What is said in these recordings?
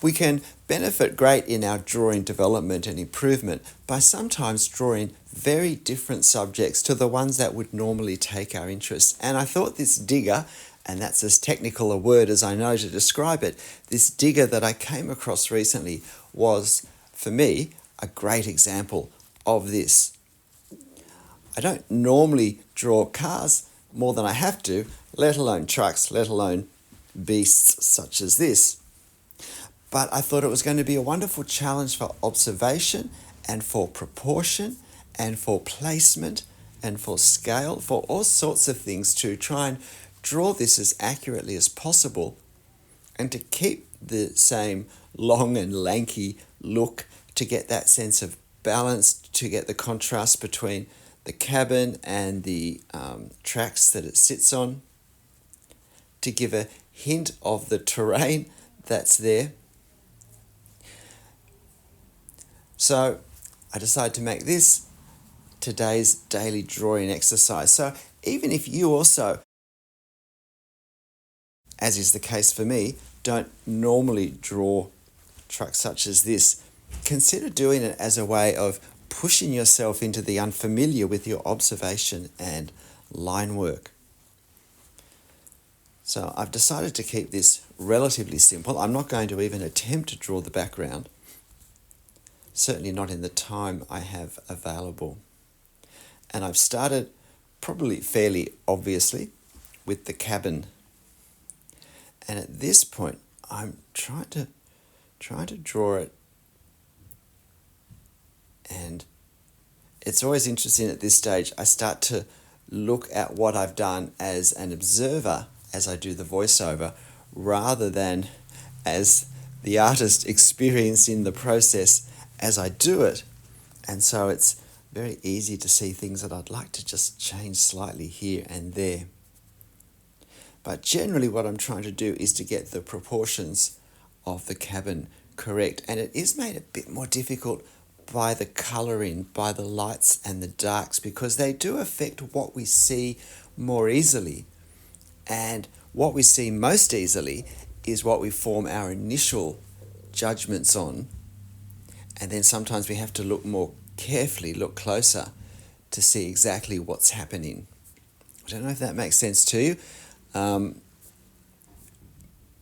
We can benefit great in our drawing development and improvement by sometimes drawing very different subjects to the ones that would normally take our interest. And I thought this digger, and that's as technical a word as I know to describe it, this digger that I came across recently was, for me, a great example of this. I don't normally draw cars more than I have to, let alone trucks, let alone beasts such as this. But I thought it was going to be a wonderful challenge for observation and for proportion and for placement and for scale, for all sorts of things, to try and draw this as accurately as possible and to keep the same long and lanky look, to get that sense of balance, to get the contrast between the cabin and the tracks that it sits on, to give a hint of the terrain that's there. So I decided to make this today's daily drawing exercise. So even if you also, as is the case for me, don't normally draw trucks such as this, consider doing it as a way of pushing yourself into the unfamiliar with your observation and line work. So I've decided to keep this relatively simple. I'm not going to even attempt to draw the background, certainly not in the time I have available. And I've started, probably fairly obviously, with the cabin. And at this point, I'm trying to draw it. And it's always interesting at this stage. I start to look at what I've done as an observer as I do the voiceover, rather than as the artist experiencing the process as I do it. And so it's very easy to see things that I'd like to just change slightly here and there. But generally what I'm trying to do is to get the proportions of the cabin correct. And it is made a bit more difficult by the colouring, by the lights and the darks, because they do affect what we see more easily. And what we see most easily is what we form our initial judgments on. And then sometimes we have to look more carefully, look closer to see exactly what's happening. I don't know if that makes sense to you,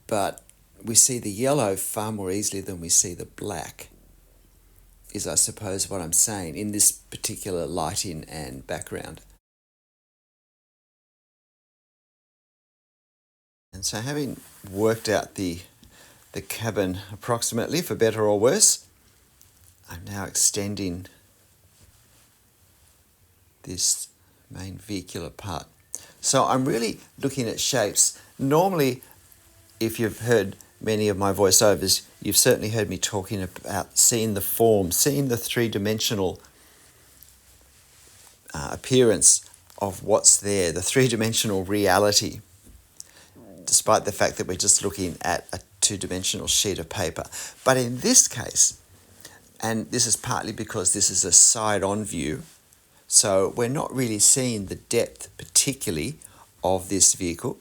but we see the yellow far more easily than we see the black, is I suppose what I'm saying, in this particular lighting and background. And so having worked out the cabin approximately, for better or worse, I'm now extending this main vehicular part. So I'm really looking at shapes. Normally, if you've heard many of my voiceovers, you've certainly heard me talking about seeing the form, seeing the three-dimensional appearance of what's there, the three-dimensional reality, despite the fact that we're just looking at a two-dimensional sheet of paper. But in this case, and this is partly because this is a side-on view, so we're not really seeing the depth particularly of this vehicle.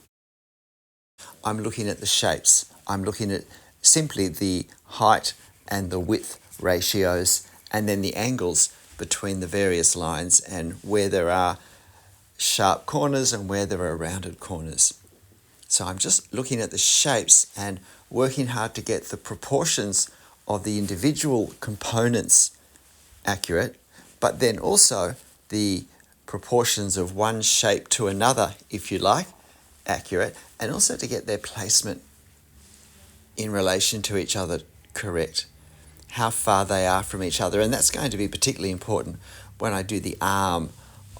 I'm looking at the shapes. I'm looking at simply the height and the width ratios, and then the angles between the various lines, and where there are sharp corners and where there are rounded corners. So I'm just looking at the shapes and working hard to get the proportions of the individual components accurate, but then also the proportions of one shape to another, if you like, accurate, and also to get their placement in relation to each other correct, how far they are from each other. And that's going to be particularly important when I do the arm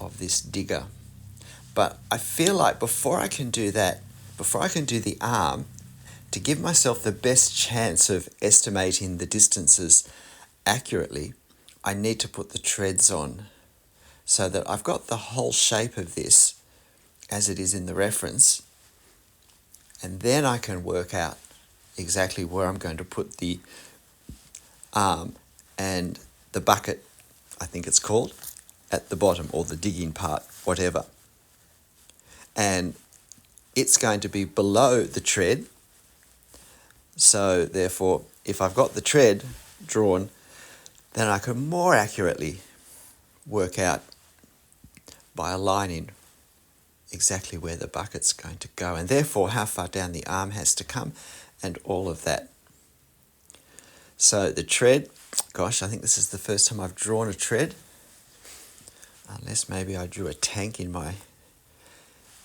of this digger. But I feel like before I can do that, before I can do the arm, to give myself the best chance of estimating the distances accurately, I need to put the treads on so that I've got the whole shape of this as it is in the reference, and then I can work out exactly where I'm going to put the arm and the bucket, I think it's called, at the bottom, or the digging part, whatever. And it's going to be below the tread, So therefore, if I've got the tread drawn, then I can more accurately work out by aligning exactly where the bucket's going to go, and therefore how far down the arm has to come, and all of that. So the tread, gosh, I think this is the first time I've drawn a tread, unless maybe I drew a tank in my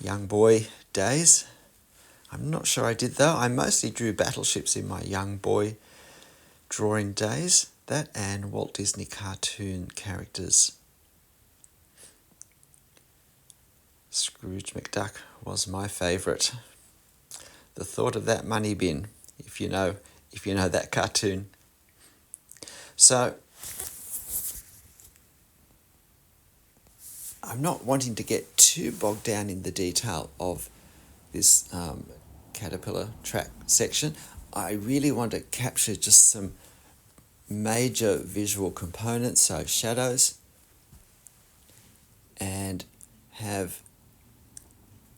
young boy days. I'm not sure I did though. I mostly drew battleships in my young boy drawing days. That and Walt Disney cartoon characters. Scrooge McDuck was my favourite. The thought of that money bin, if you know that cartoon. So I'm not wanting to get too bogged down in the detail of this caterpillar track section. I really want to capture just some major visual components, so shadows, and have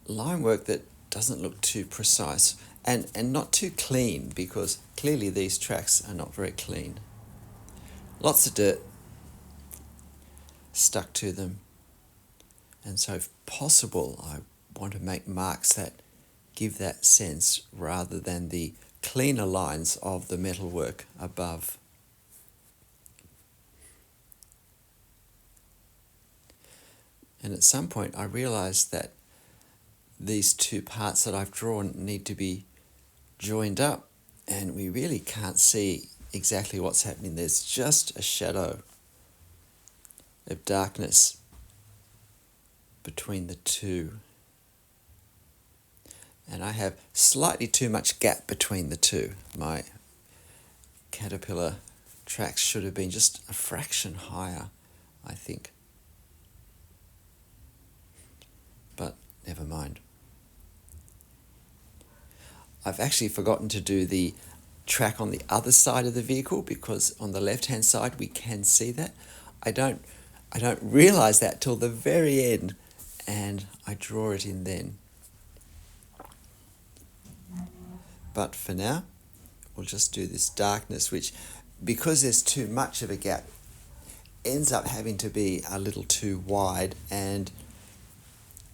line work that doesn't look too precise and not too clean, because clearly these tracks are not very clean. Lots of dirt stuck to them, and so if possible I want to make marks that give that sense rather than the cleaner lines of the metalwork above. And at some point I realized that these two parts that I've drawn need to be joined up, and we really can't see exactly what's happening. There's just a shadow of darkness between the two. And I have slightly too much gap between the two. My caterpillar tracks should have been just a fraction higher, I think. But never mind. I've actually forgotten to do the track on the other side of the vehicle, because on the left-hand side we can see that. I don't realize that till the very end, and I draw it in then. But for now, we'll just do this darkness, which, because there's too much of a gap, ends up having to be a little too wide, and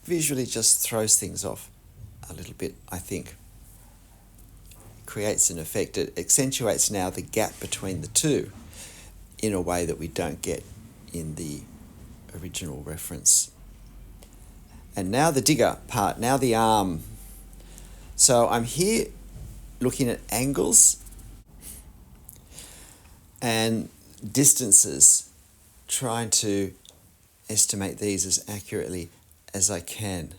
visually just throws things off a little bit, I think. Creates an effect. It accentuates now the gap between the two in a way that we don't get in the original reference. And now the digger part, now the arm. So I'm here looking at angles and distances, trying to estimate these as accurately as I can.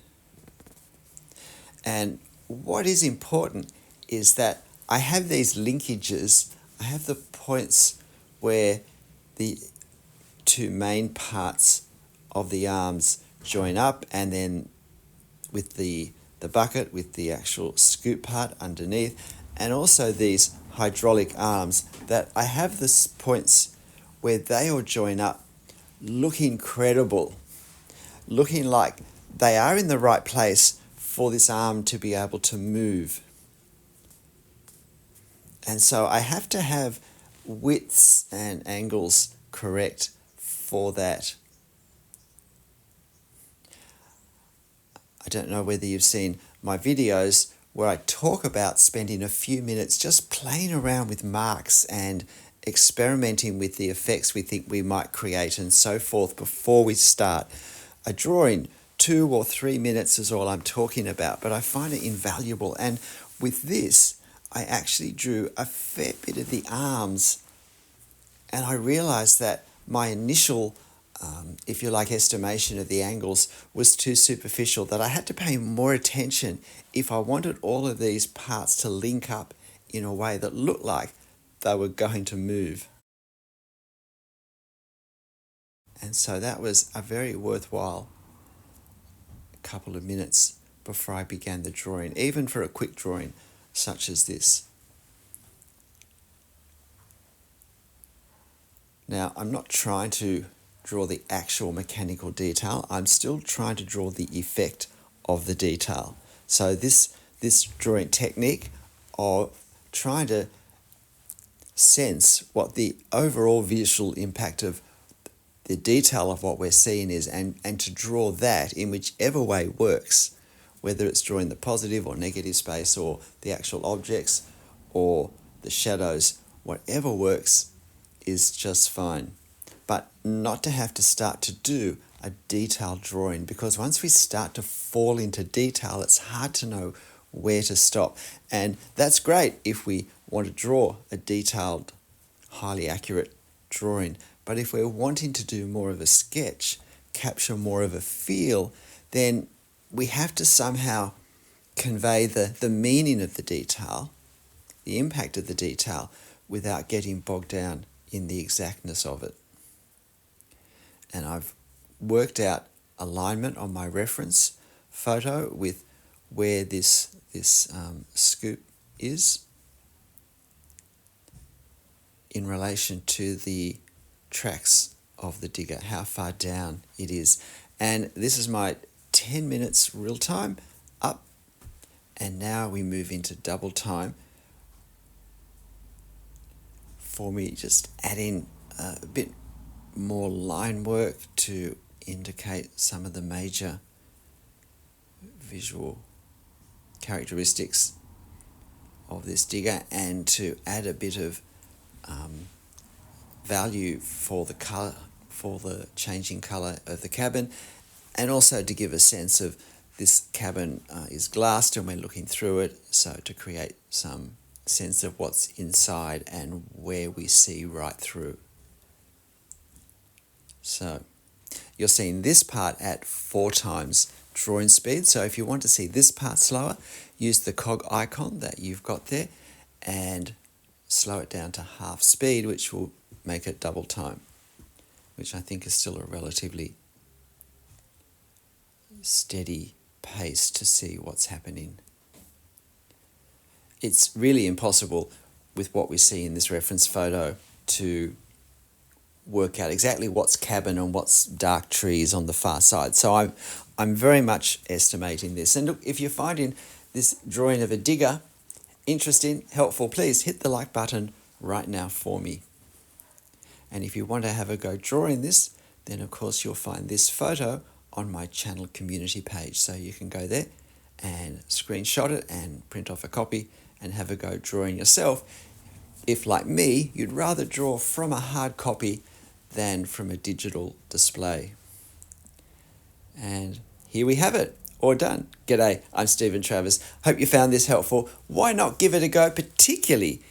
And what is important is that I have these linkages. I have the points where the two main parts of the arms join up, and then with the bucket with the actual scoop part underneath, and also these hydraulic arms, that I have the points where they all join up, looking credible, looking like they are in the right place for this arm to be able to move. And so I have to have widths and angles correct for that. I don't know whether you've seen my videos where I talk about spending a few minutes just playing around with marks and experimenting with the effects we think we might create and so forth before we start. A drawing, 2 or 3 minutes is all I'm talking about, but I find it invaluable. And with this, I actually drew a fair bit of the arms, and I realized that my initial if you like, estimation of the angles was too superficial, that I had to pay more attention if I wanted all of these parts to link up in a way that looked like they were going to move. And so that was a very worthwhile couple of minutes before I began the drawing, even for a quick drawing such as this. Now, I'm not trying to draw the actual mechanical detail. I'm still trying to draw the effect of the detail. So this drawing technique of trying to sense what the overall visual impact of the detail of what we're seeing is, and to draw that in whichever way works, whether it's drawing the positive or negative space or the actual objects or the shadows, whatever works is just fine. But not to have to start to do a detailed drawing, because once we start to fall into detail, it's hard to know where to stop. And that's great if we want to draw a detailed, highly accurate drawing. But if we're wanting to do more of a sketch, capture more of a feel, then we have to somehow convey the meaning of the detail, the impact of the detail, without getting bogged down in the exactness of it. And I've worked out alignment on my reference photo with where this scoop is in relation to the tracks of the digger, how far down it is. And this is my 10 minutes real time up, and now we move into double time for me, just add in a bit more line work to indicate some of the major visual characteristics of this digger, and to add a bit of value for the color, for the changing color of the cabin, and also to give a sense of this cabin is glassed and we're looking through it, so to create some sense of what's inside and where we see right through. So you're seeing this part at 4 times drawing speed. So if you want to see this part slower, use the cog icon that you've got there and slow it down to half speed, which will make it double time, which I think is still a relatively steady pace to see what's happening. It's really impossible with what we see in this reference photo to work out exactly what's cabin and what's dark trees on the far side. So I'm very much estimating this. And look, if you're finding this drawing of a digger interesting, helpful, please hit the like button right now for me. And if you want to have a go drawing this, then of course you'll find this photo on my channel community page. So you can go there and screenshot it and print off a copy and have a go drawing yourself, if, like me, you'd rather draw from a hard copy than from a digital display. And here we have it, all done. G'day, I'm Stephen Travers. Hope you found this helpful. Why not give it a go, particularly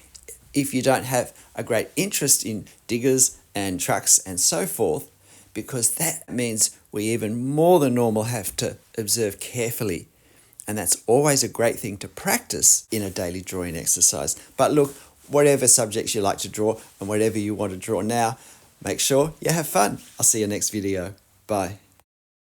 if you don't have a great interest in diggers and trucks and so forth, because that means we even more than normal have to observe carefully. And that's always a great thing to practice in a daily drawing exercise. But look, whatever subjects you like to draw and whatever you want to draw now, make sure you have fun. I'll see you next video. Bye.